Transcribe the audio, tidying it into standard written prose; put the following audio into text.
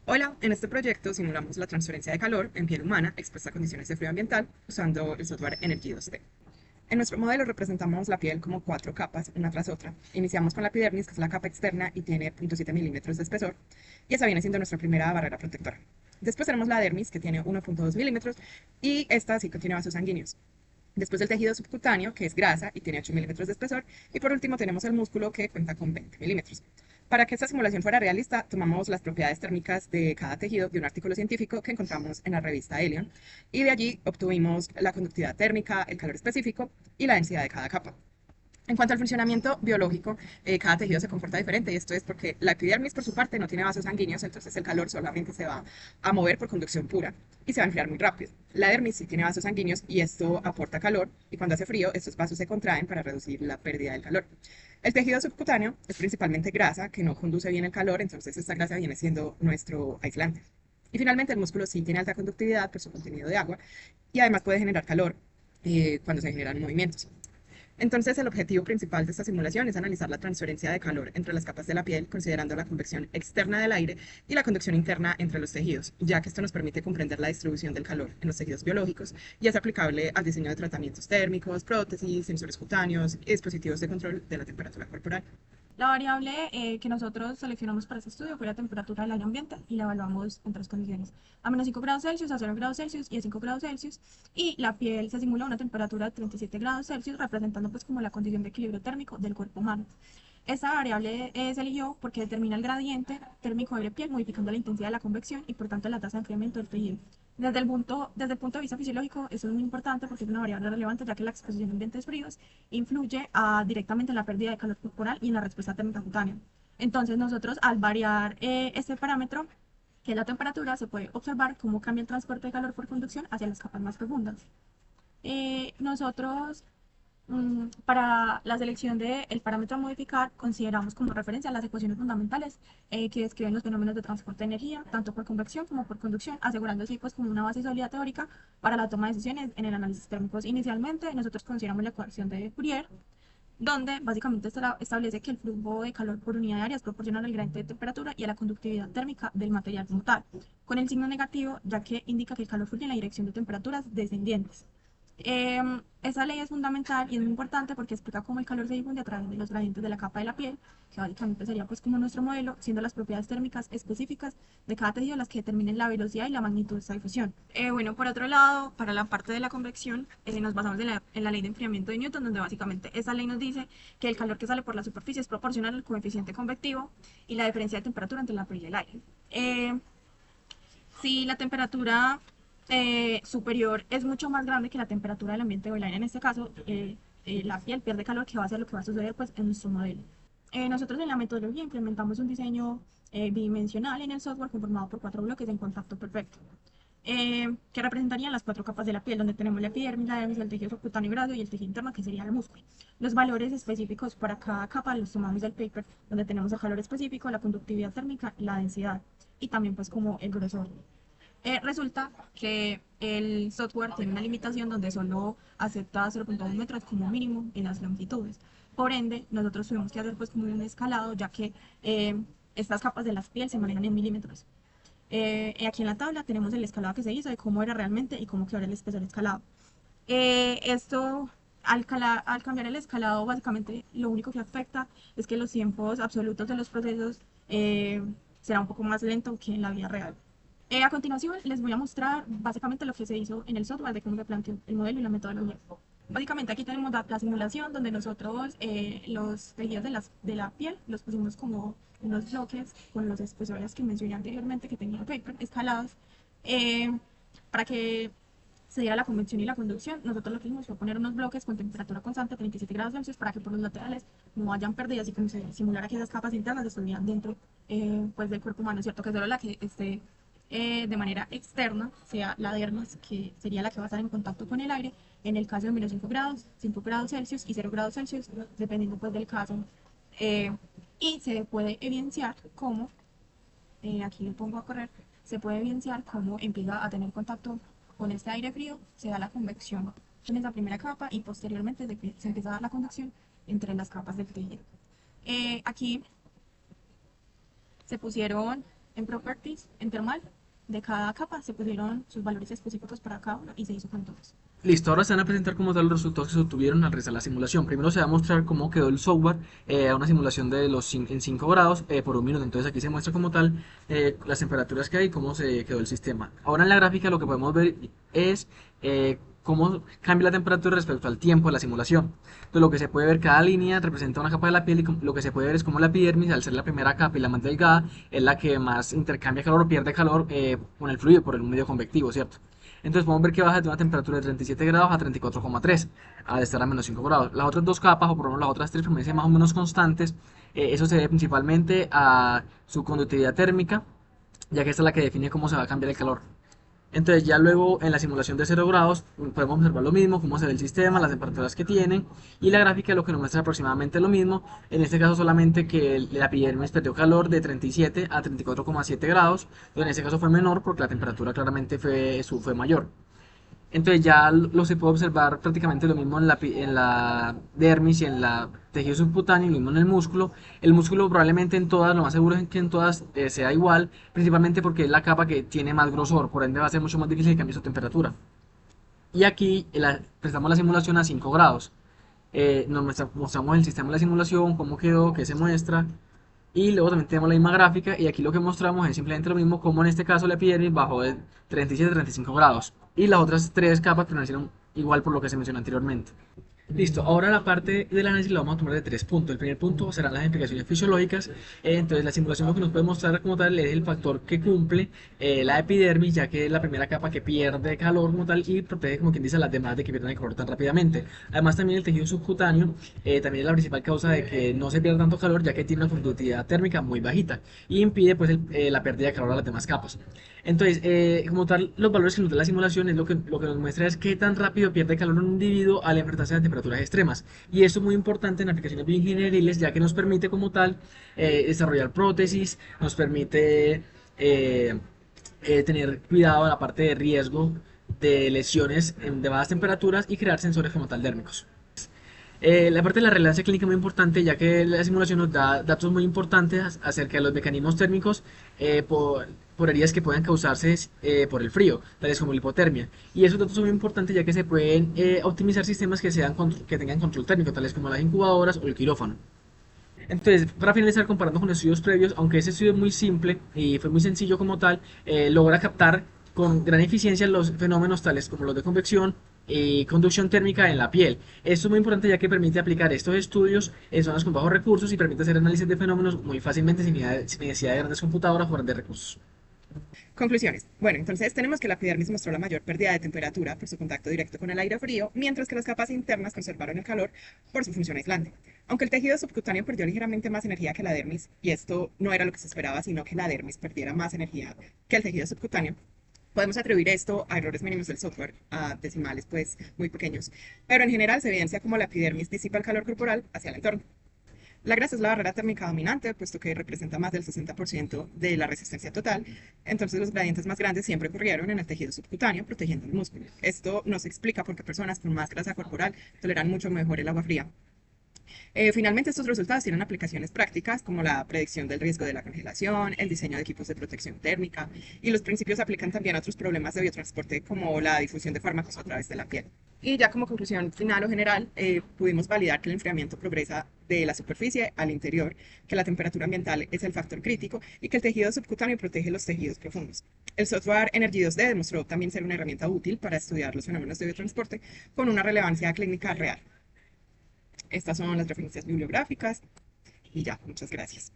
Hola, en este proyecto simulamos la transferencia de calor en piel humana expuesta a condiciones de frío ambiental usando el software Energy 2D. En nuestro modelo representamos la piel como cuatro capas, una tras otra. Iniciamos con la epidermis, que es la capa externa y tiene 0.7 milímetros de espesor, y esa viene siendo nuestra primera barrera protectora. Después tenemos la dermis, que tiene 1.2 milímetros, y esta sí contiene vasos sanguíneos. Después el tejido subcutáneo, que es grasa y tiene 8 milímetros de espesor. Y por último tenemos el músculo, que cuenta con 20 milímetros. Para que esta simulación fuera realista, tomamos las propiedades térmicas de cada tejido de un artículo científico que encontramos en la revista Elion, y de allí obtuvimos la conductividad térmica, el calor específico y la densidad de cada capa. En cuanto al funcionamiento biológico, cada tejido se comporta diferente, y esto es porque la epidermis, por su parte, no tiene vasos sanguíneos, entonces el calor solamente se va a mover por conducción pura y se va a enfriar muy rápido. La dermis sí tiene vasos sanguíneos y esto aporta calor, y cuando hace frío estos vasos se contraen para reducir la pérdida del calor. El tejido subcutáneo es principalmente grasa que no conduce bien el calor, entonces esta grasa viene siendo nuestro aislante. Y finalmente el músculo sí tiene alta conductividad por su contenido de agua, y además puede generar calor cuando se generan movimientos. Entonces, el objetivo principal de esta simulación es analizar la transferencia de calor entre las capas de la piel, considerando la convección externa del aire y la conducción interna entre los tejidos, ya que esto nos permite comprender la distribución del calor en los tejidos biológicos y es aplicable al diseño de tratamientos térmicos, prótesis, sensores cutáneos y dispositivos de control de la temperatura corporal. La variable que nosotros seleccionamos para este estudio fue la temperatura del aire ambiente y la evaluamos en tres condiciones: a menos 5 grados Celsius, a 0 grados Celsius y a 5 grados Celsius. Y la piel se simula a una temperatura de 37 grados Celsius, representando pues como la condición de equilibrio térmico del cuerpo humano. Esta variable se eligió porque determina el gradiente térmico de la piel, modificando la intensidad de la convección y por tanto la tasa de enfriamiento del tejido. Desde el punto de vista fisiológico, eso es muy importante porque es una variable relevante, ya que la exposición a ambientes fríos influye directamente en la pérdida de calor corporal y en la respuesta térmica cutánea. Entonces, nosotros al variar este parámetro, que es la temperatura, se puede observar cómo cambia el transporte de calor por conducción hacia las capas más profundas. Nosotros para la selección del parámetro a modificar, consideramos como referencia las ecuaciones fundamentales que describen los fenómenos de transporte de energía, tanto por convección como por conducción, asegurando así pues como una base sólida teórica para la toma de decisiones en el análisis térmicos. Inicialmente, nosotros consideramos la ecuación de Fourier, donde básicamente establece que el flujo de calor por unidad de área es proporcional al gradiente de temperatura y a la conductividad térmica del material como tal, con el signo negativo, ya que indica que el calor fluye en la dirección de temperaturas descendientes. Esa ley es fundamental y es muy importante porque explica cómo el calor se difunde a través de los gradientes de la capa de la piel, que básicamente sería pues como nuestro modelo, siendo las propiedades térmicas específicas de cada tejido las que determinen la velocidad y la magnitud de esta difusión. Bueno, por otro lado, para la parte de la convección, nos basamos en la ley de enfriamiento de Newton, donde básicamente esa ley nos dice que el calor que sale por la superficie es proporcional al coeficiente convectivo y la diferencia de temperatura entre la piel y el aire. Si la temperatura superior es mucho más grande que la temperatura del ambiente o el aire, en este caso, la piel pierde calor, que va a ser lo que va a suceder pues, en nuestro modelo. Nosotros en la metodología implementamos un diseño bidimensional en el software conformado por cuatro bloques en contacto perfecto, que representarían las cuatro capas de la piel, donde tenemos la epidermis, la dermis, el tejido subcutáneo graso y el tejido interno, que sería el músculo. Los valores específicos para cada capa los tomamos del paper, donde tenemos el calor específico, la conductividad térmica, la densidad y también pues como el grosor. Resulta que el software tiene una limitación donde solo acepta 0.1 metros como mínimo en las longitudes. Por ende, nosotros tuvimos que hacer pues como un escalado, ya que estas capas de la piel se manejan en milímetros. Aquí en la tabla tenemos el escalado que se hizo de cómo era realmente y cómo quedó el espesor escalado. Esto, al cambiar el escalado, básicamente lo único que afecta es que los tiempos absolutos de los procesos será un poco más lento que en la vida real. A continuación, les voy a mostrar básicamente lo que se hizo en el software de cómo se planteó el modelo y la metodología. Básicamente aquí tenemos la simulación donde nosotros los tejidos de la piel los pusimos como unos bloques con los espesores que mencioné anteriormente que tenía el paper escalados eh, para que se diera la convección y la conducción. Nosotros lo que hicimos fue poner unos bloques con temperatura constante, 37 grados Celsius, para que por los laterales no hayan pérdidas y como se simulara que esas capas internas estuvieran dentro pues del cuerpo humano, ¿cierto? Que solo la que esté de manera externa sea la dermis, que sería la que va a estar en contacto con el aire, en el caso de menos 5 grados, 5 grados Celsius y 0 grados Celsius, dependiendo pues del caso. Eh, y se puede evidenciar cómo, aquí le pongo a correr, se puede evidenciar cómo empieza a tener contacto con este aire frío, se da la convección en esa primera capa y posteriormente se empieza a dar la conducción entre las capas del tejido. Aquí se pusieron en properties, en thermal, de cada capa se pusieron sus valores específicos para cada uno y se hizo con todos. Listo, ahora se van a presentar como tal los resultados que se obtuvieron al realizar la simulación. Primero se va a mostrar cómo quedó el software a una simulación de en 5 grados por un minuto. Entonces aquí se muestra como tal las temperaturas que hay y cómo se quedó el sistema. Ahora en la gráfica lo que podemos ver es cómo cambia la temperatura respecto al tiempo de la simulación. Entonces lo que se puede ver, cada línea representa una capa de la piel y lo que se puede ver es cómo la epidermis, al ser la primera capa y la más delgada, es la que más intercambia calor o pierde calor con el fluido por el medio convectivo, ¿cierto? Entonces podemos ver que baja de una temperatura de 37 grados a 34,3 al estar a menos 5 grados. Las otras dos capas, o por lo menos las otras tres, permanecen más o menos constantes. Eso se debe principalmente a su conductividad térmica, ya que esta es la que define cómo se va a cambiar el calor. Entonces ya luego en la simulación de 0 grados podemos observar lo mismo, cómo se ve el sistema, las temperaturas que tienen, y la gráfica lo que nos muestra aproximadamente lo mismo, en este caso solamente que la epidermis perdió calor de 37 a 34,7 grados, entonces en este caso fue menor porque la temperatura claramente fue mayor. Entonces ya lo se puede observar prácticamente lo mismo en la dermis y en la tejido subcutáneo, lo mismo en el músculo. El músculo probablemente en todas, lo más seguro es que en todas sea igual, principalmente porque es la capa que tiene más grosor, por ende va a ser mucho más difícil que cambie su temperatura. Y aquí prestamos la simulación a 5 grados. Mostramos el sistema de la simulación, cómo quedó, qué se muestra. Y luego también tenemos la misma gráfica y aquí lo que mostramos es simplemente lo mismo, como en este caso la epidermis bajó de 37 a 35 grados y las otras tres capas permanecieron igual por lo que se mencionó anteriormente. Listo, ahora la parte del análisis la vamos a tomar de 3 puntos. El primer punto serán las implicaciones fisiológicas. Entonces la simulación lo que nos puede mostrar como tal es el factor que cumple la epidermis, ya que es la primera capa que pierde calor como tal y protege, como quien dice, a las demás de que pierdan el calor tan rápidamente. Además también el tejido subcutáneo también es la principal causa de que no se pierda tanto calor, ya que tiene una conductividad térmica muy bajita y impide pues la pérdida de calor a las demás capas. Entonces, como tal, los valores que nos da la simulación es lo que nos muestra es qué tan rápido pierde calor un individuo al enfrentarse a temperaturas extremas. Y esto es muy importante en aplicaciones bioingenieriles, ya que nos permite como tal desarrollar prótesis, nos permite tener cuidado en la parte de riesgo de lesiones de bajas temperaturas y crear sensores como tal dérmicos. La parte de la relevancia clínica es muy importante, ya que la simulación nos da datos muy importantes acerca de los mecanismos térmicos por heridas que puedan causarse por el frío, tales como la hipotermia. Y esos datos son muy importantes, ya que se pueden optimizar sistemas que tengan control térmico, tales como las incubadoras o el quirófano. Entonces, para finalizar, comparando con estudios previos, aunque ese estudio es muy simple y fue muy sencillo como tal, logra captar con gran eficiencia los fenómenos tales como los de convección y conducción térmica en la piel. Esto es muy importante, ya que permite aplicar estos estudios en zonas con bajos recursos y permite hacer análisis de fenómenos muy fácilmente sin necesidad de grandes computadoras o grandes recursos. Conclusiones. Bueno, entonces tenemos que la epidermis mostró la mayor pérdida de temperatura por su contacto directo con el aire frío, mientras que las capas internas conservaron el calor por su función aislante. Aunque el tejido subcutáneo perdió ligeramente más energía que la dermis, y esto no era lo que se esperaba, sino que la dermis perdiera más energía que el tejido subcutáneo, podemos atribuir esto a errores mínimos del software, a decimales pues muy pequeños, pero en general se evidencia cómo la epidermis disipa el calor corporal hacia el entorno. La grasa es la barrera térmica dominante, puesto que representa más del 60% de la resistencia total, entonces los gradientes más grandes siempre ocurrieron en el tejido subcutáneo, protegiendo el músculo. Esto nos explica por qué personas con más grasa corporal toleran mucho mejor el agua fría. Finalmente, estos resultados tienen aplicaciones prácticas como la predicción del riesgo de la congelación, el diseño de equipos de protección térmica, y los principios se aplican también a otros problemas de biotransporte como la difusión de fármacos a través de la piel. Y ya como conclusión final o general, pudimos validar que el enfriamiento progresa de la superficie al interior, que la temperatura ambiental es el factor crítico y que el tejido subcutáneo protege los tejidos profundos. El software Energy 2D demostró también ser una herramienta útil para estudiar los fenómenos de biotransporte con una relevancia clínica real. Estas son las referencias bibliográficas y ya, muchas gracias.